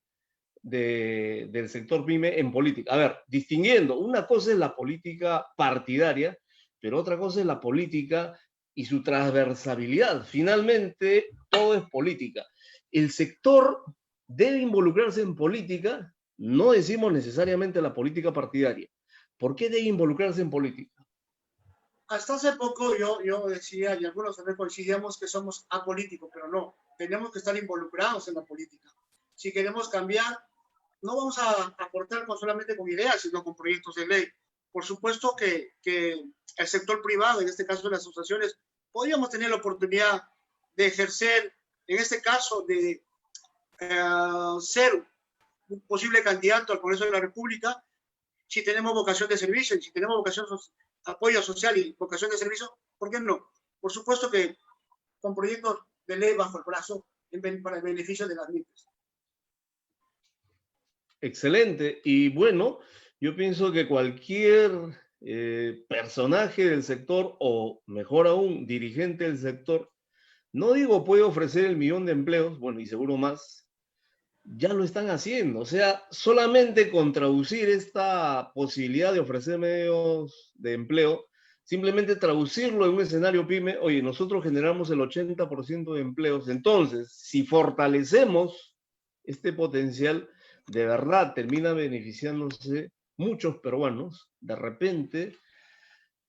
del sector PYME en política? A ver, distinguiendo, una cosa es la política partidaria, pero otra cosa es la política y su transversabilidad. Finalmente, todo es política. El sector debe involucrarse en política, no decimos necesariamente la política partidaria. ¿Por qué debe involucrarse en política? Hasta hace poco yo decía, y algunos también coincidíamos, que somos apolíticos, pero no, tenemos que estar involucrados en la política. Si queremos cambiar, no vamos a aportar solamente con ideas, sino con proyectos de ley. Por supuesto que el sector privado, en este caso las asociaciones, podríamos tener la oportunidad de ejercer, en este caso, de ser un posible candidato al Congreso de la República, si tenemos vocación de servicio, y si tenemos apoyo social y vocación de servicio, ¿por qué no? Por supuesto que con proyectos de ley bajo el brazo para el beneficio de las mismas. Excelente. Y bueno, yo pienso que cualquier personaje del sector, o mejor aún, dirigente del sector, no digo puede ofrecer el 1.000.000 de empleos, bueno, y seguro más, ya lo están haciendo. O sea, solamente con traducir esta posibilidad de ofrecer medios de empleo, simplemente traducirlo en un escenario pyme. Oye, nosotros generamos el 80% de empleos, entonces, si fortalecemos este potencial, de verdad termina beneficiándose muchos peruanos. De repente,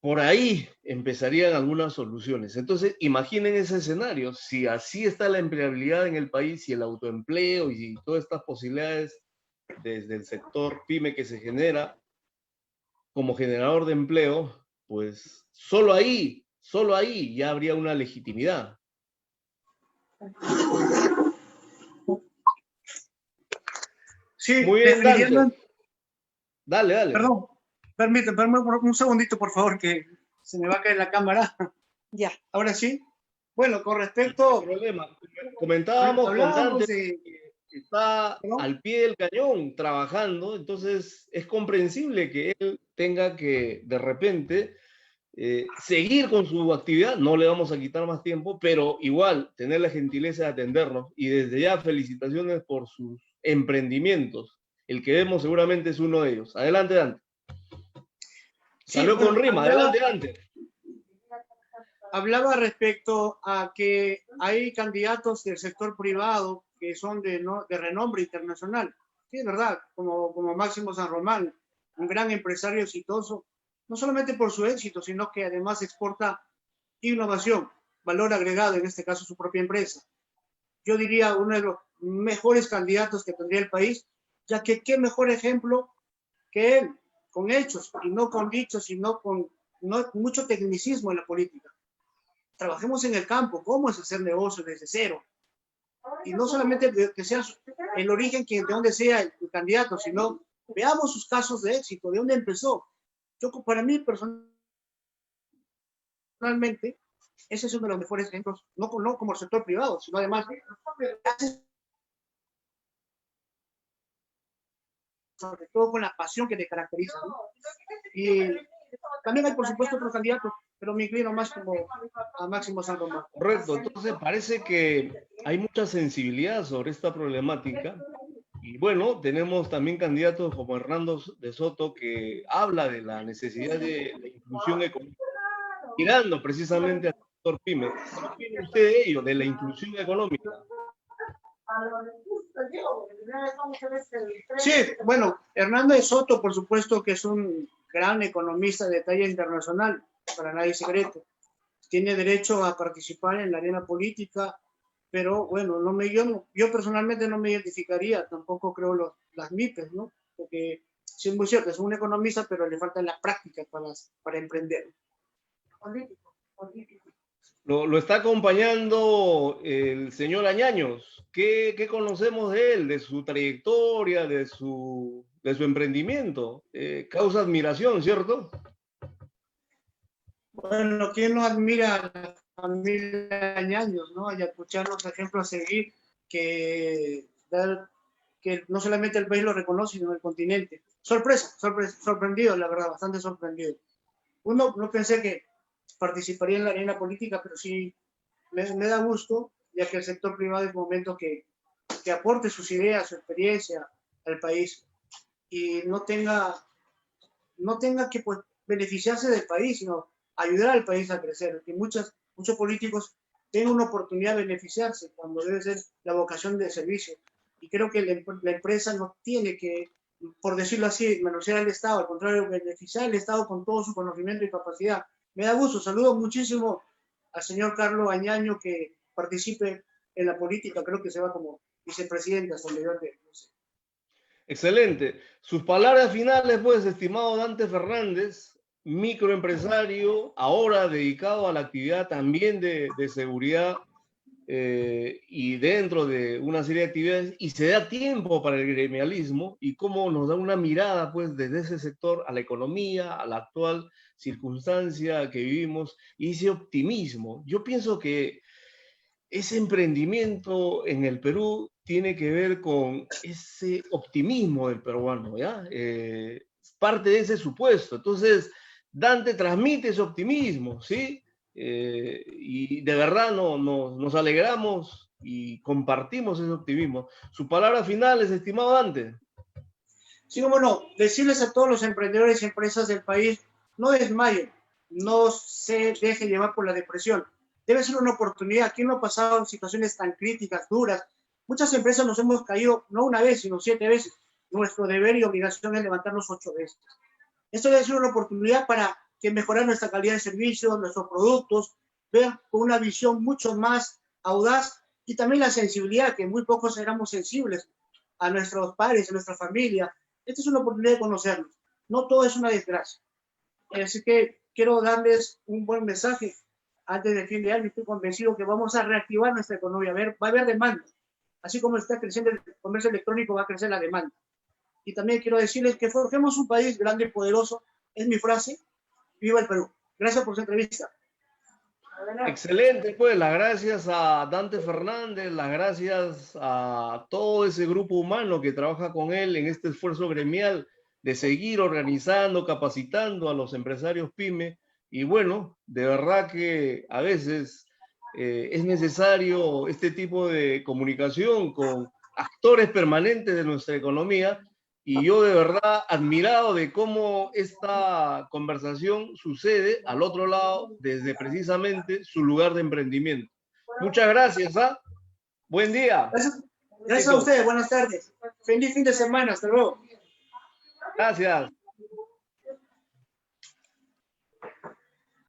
por ahí empezarían algunas soluciones. Entonces, imaginen ese escenario. Si así está la empleabilidad en el país y el autoempleo y todas estas posibilidades desde el sector pyme que se genera como generador de empleo, pues solo ahí ya habría una legitimidad. Sí, muy bien, Dante. Dale, dale. Perdón, permíteme un segundito, por favor, que se me va a caer la cámara. Ya, ahora sí. Bueno, con respecto... No hay problema. Comentábamos con Dante que está al pie del cañón trabajando, entonces es comprensible que él tenga que de repente seguir con su actividad. No le vamos a quitar más tiempo, pero igual tener la gentileza de atendernos, y desde ya felicitaciones por sus emprendimientos. El que vemos seguramente es uno de ellos. Adelante, Dante. Salió con rima. Adelante, Dante. Hablaba respecto a que hay candidatos del sector privado que son de renombre internacional. Sí, es verdad, como Máximo San Román, un gran empresario exitoso, no solamente por su éxito, sino que además exporta innovación, valor agregado, en este caso su propia empresa. Yo diría uno de los mejores candidatos que tendría el país, ya que qué mejor ejemplo que él, con hechos y no con dichos, sino con mucho tecnicismo en la política. Trabajemos en el campo, cómo es hacer negocio desde cero. Y no solamente que sea el origen, de donde sea el candidato, sino veamos sus casos de éxito, de dónde empezó. Para mí, personalmente, ese es uno de los mejores ejemplos, no como el sector privado, sino además, sobre todo con la pasión que le caracteriza, ¿no? Y también hay, por supuesto, otros candidatos, pero me inclino más como a Máximo San Román. Correcto, entonces parece que hay mucha sensibilidad sobre esta problemática. Y bueno, tenemos también candidatos como Hernando de Soto, que habla de la necesidad de la inclusión económica, mirando precisamente al sector pyme. ¿Qué opina usted de ello, de la inclusión económica? Sí, bueno, Hernando de Soto, por supuesto que es un gran economista de talla internacional, para nadie es secreto. Tiene derecho a participar en la arena política, pero bueno, yo personalmente no me identificaría, tampoco creo las MIPES, ¿no? Porque sí es muy cierto, es un economista, pero le falta la práctica para emprender. Político. Lo está acompañando el señor Añaños. ¿Qué conocemos de él, de su trayectoria, de su emprendimiento? Causa admiración, ¿cierto? Bueno, ¿quién no admira a la familia Añaños, ¿no? Y escuchar los ejemplos a seguir que no solamente el país lo reconoce, sino el continente. Sorprendido, la verdad, bastante sorprendido. No pensé que participaría en la arena política, pero sí me da gusto, ya que el sector privado es un momento que aporte sus ideas, su experiencia al país y no tenga que pues, beneficiarse del país, sino ayudar al país a crecer. Que muchos políticos tienen una oportunidad de beneficiarse cuando debe ser la vocación de servicio. Y creo que la empresa no tiene que, por decirlo así, manosear al Estado, al contrario, beneficiar al Estado con todo su conocimiento y capacidad. Me da gusto, saludo muchísimo al señor Carlos Añaño que participe en la política, creo que se va como vicepresidente hasta el nivel de... No sé. Excelente. Sus palabras finales, pues, estimado Dante Fernández, microempresario, ahora dedicado a la actividad también de seguridad y dentro de una serie de actividades, y se da tiempo para el gremialismo, y cómo nos da una mirada, pues, desde ese sector a la economía, a la actual circunstancia que vivimos, y ese optimismo. Yo pienso que ese emprendimiento en el Perú tiene que ver con ese optimismo del peruano, ¿ya? Parte de ese supuesto. Entonces, Dante transmite ese optimismo, ¿sí? Y de verdad nos alegramos y compartimos ese optimismo. Sus palabras finales, estimado Dante. Sí, cómo no, decirles a todos los emprendedores y empresas del país, no desmayen, no se deje llevar por la depresión. Debe ser una oportunidad. ¿Quién no ha pasado en situaciones tan críticas, duras? Muchas empresas nos hemos caído no una vez, sino 7 veces. Nuestro deber y obligación es levantarnos 8 veces. Esto debe ser una oportunidad para que mejorar nuestra calidad de servicio, nuestros productos, ver con una visión mucho más audaz y también la sensibilidad, que muy pocos éramos sensibles a nuestros padres, a nuestra familia. Esta es una oportunidad de conocernos. No todo es una desgracia. Así que quiero darles un buen mensaje antes del fin de año. Estoy convencido que vamos a reactivar nuestra economía. Va a haber demanda. Así como está creciendo el comercio electrónico, va a crecer la demanda. Y también quiero decirles que forjemos un país grande y poderoso. Es mi frase. Viva el Perú. Gracias por su entrevista. Excelente, pues las gracias a Dante Fernández, las gracias a todo ese grupo humano que trabaja con él en este esfuerzo gremial de seguir organizando, capacitando a los empresarios PYME. Y bueno, de verdad que a veces es necesario este tipo de comunicación con actores permanentes de nuestra economía. Y yo de verdad admirado de cómo esta conversación sucede al otro lado desde precisamente su lugar de emprendimiento. Muchas gracias, ¿ah? Buen día. Gracias a ustedes, buenas tardes. Feliz fin de semana, hasta luego. Gracias.